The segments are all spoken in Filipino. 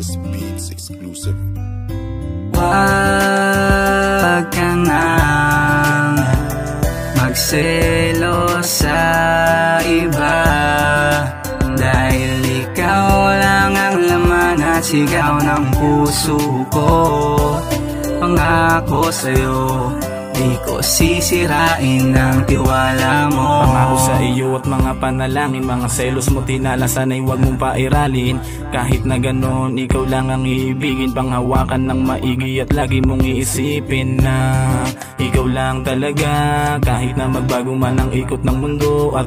Princess Beats exclusive. Wag ka nang magselos sa iba, dahil ikaw lang ang laman at sigaw ng puso ko. Pangako sa'yo, di ko sisirain ang tiwala mo. Pangako sa iyo at mga panalangin, mga selos mo tinala, sana'y huwag mong pairalin. Kahit na ganon, ikaw lang ang iibigin, panghawakan ng maigi at lagi mong iisipin na ikaw lang talaga. Kahit na magbago man ang ikot ng mundo at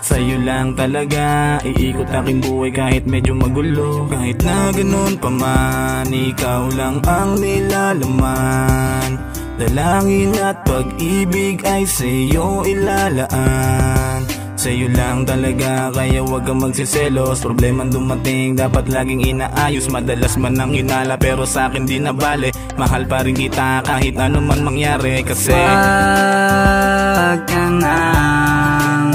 sa'yo lang talaga iikot aking buhay kahit medyo magulo. Kahit na ganon pa man, ikaw lang ang nilalaman. Dalangin at pag-ibig ay sa'yo ilalaan. Sa'yo lang talaga, kaya huwag kang magsiselos. Problemang dumating, dapat laging inaayos. Madalas man ang hinala, pero sa'kin di na bale. Mahal pa rin kita kahit ano man mangyari. Kasi wag ka nang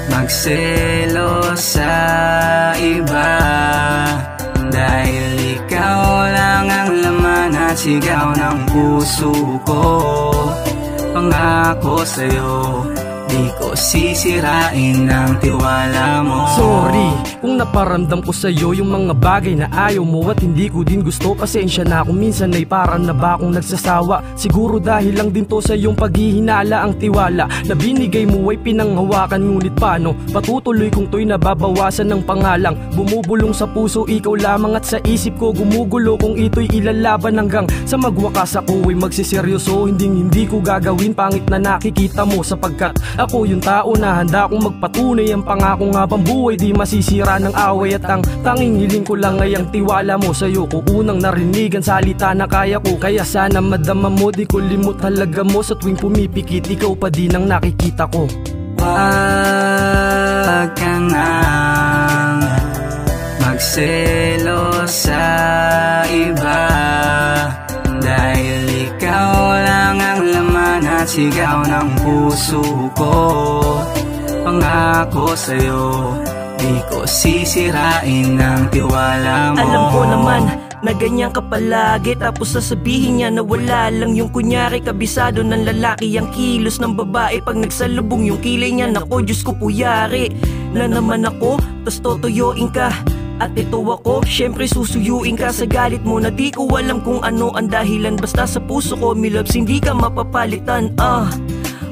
magselos sa iba, dahil ikaw lang ang laman at sigaw ng puso ko. Pangako sa'yo, di ko sisirain ang tiwala mo. Sorry kung naparamdam ko sa'yo yung mga bagay na ayaw mo at hindi ko din gusto. Pasensya na kung minsan ay parang na ba akong nagsasawa. Siguro dahil lang din to sa iyong paghihinala. Ang tiwala na binigay mo ay pinanghawakan, ngunit paano patutuloy kung to'y nababawasan ng pangalang bumubulong sa puso, ikaw lamang at sa isip ko gumugulo kung ito'y ilalaban hanggang sa magwakas ako ay magsiseryoso. Hindi ko gagawin pangit na nakikita mo, sapagkat ako yung tao na handa kong magpatunay. Ang pangako nga bang buhay di masisira ng away, at ang tanging hiling ko lang ay ang tiwala mo. Sa'yo ko unang narinigan salita na kaya ko, kaya sana madama mo, di ko limot halaga mo. Sa tuwing pumipikit, ikaw pa din ang nakikita ko. Wag ka nang magselos sa iba, dahil ikaw lang ang laman at sigaw ng puso ko. Pangako sa'yo, di ko sisirain ang tiwala mo. Alam ko naman na ganyan ka palagi, tapos sasabihin niya na wala lang yung kunyari. Kabisado ng lalaki ang kilos ng babae, pag nagsalubong yung kilay niya, nako Diyos ko po yari na naman ako, tas totoyoin ka. At ito ako, syempre susuyuin ka sa galit mo na di ko alam kung ano ang dahilan. Basta sa puso ko, milabs, hindi ka mapapalitan.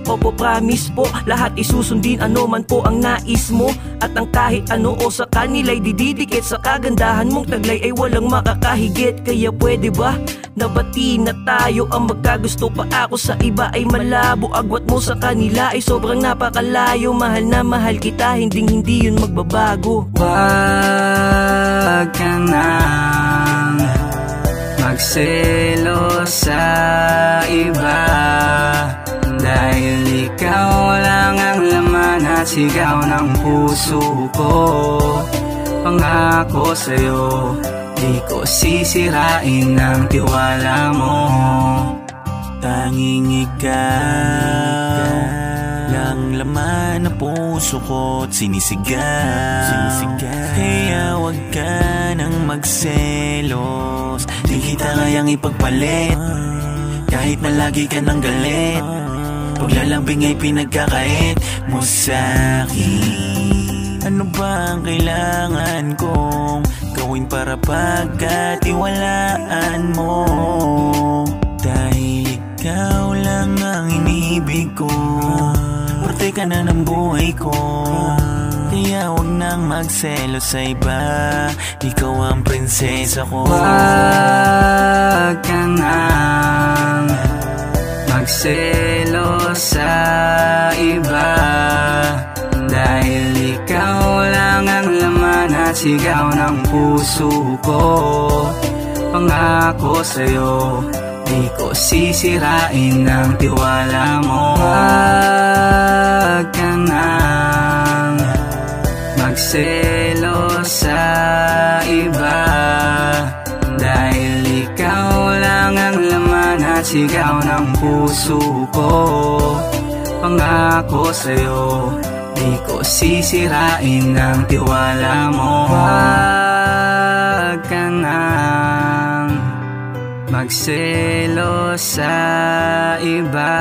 Opo, promise po, lahat isusundin ano man po ang nais mo. At ang kahit ano o sa kanila'y dididikit sa kagandahan mong taglay ay walang makakahigit. Kaya pwede ba nabati na tayo? Ang magkagusto pa ako sa iba ay malabo, agwat mo sa kanila ay sobrang napakalayo. Mahal na mahal kita, hindi yun magbabago. Wag ka nang magselos sa iba, dahil ikaw lang ang laman at sigaw ng puso ko. Pangako sa'yo, di ko sisirain ang tiwala mo. tanging ikaw lang laman ng puso ko't sinisigaw. Kaya wag ka nang magselos, di kita kayang ipagpalit. Kahit na lagi ka nang galit, paglalambing ay pinagkakait mo sa'kin. Ano ba ang kailangan kong gawin para pagkatiwalaan mo? Dahil ikaw lang ang inibig ko, parte ka na ng buhay ko. Kaya huwag nang magselos sa iba, ikaw ang prinsesa ko. Huwag ka nang magselos sa iba, dahil ikaw lang ang laman at sigaw ng puso ko. Pangako sa'yo, di ko sisirain ang tiwala mo. Huwag ka nang magselos sa iba, dahil ikaw lang ang laman at sigaw ng puso ko. Pangako sa'yo, di ko sisirain ang tiwala mo. Huwag Huwag ka nang magselos sa iba.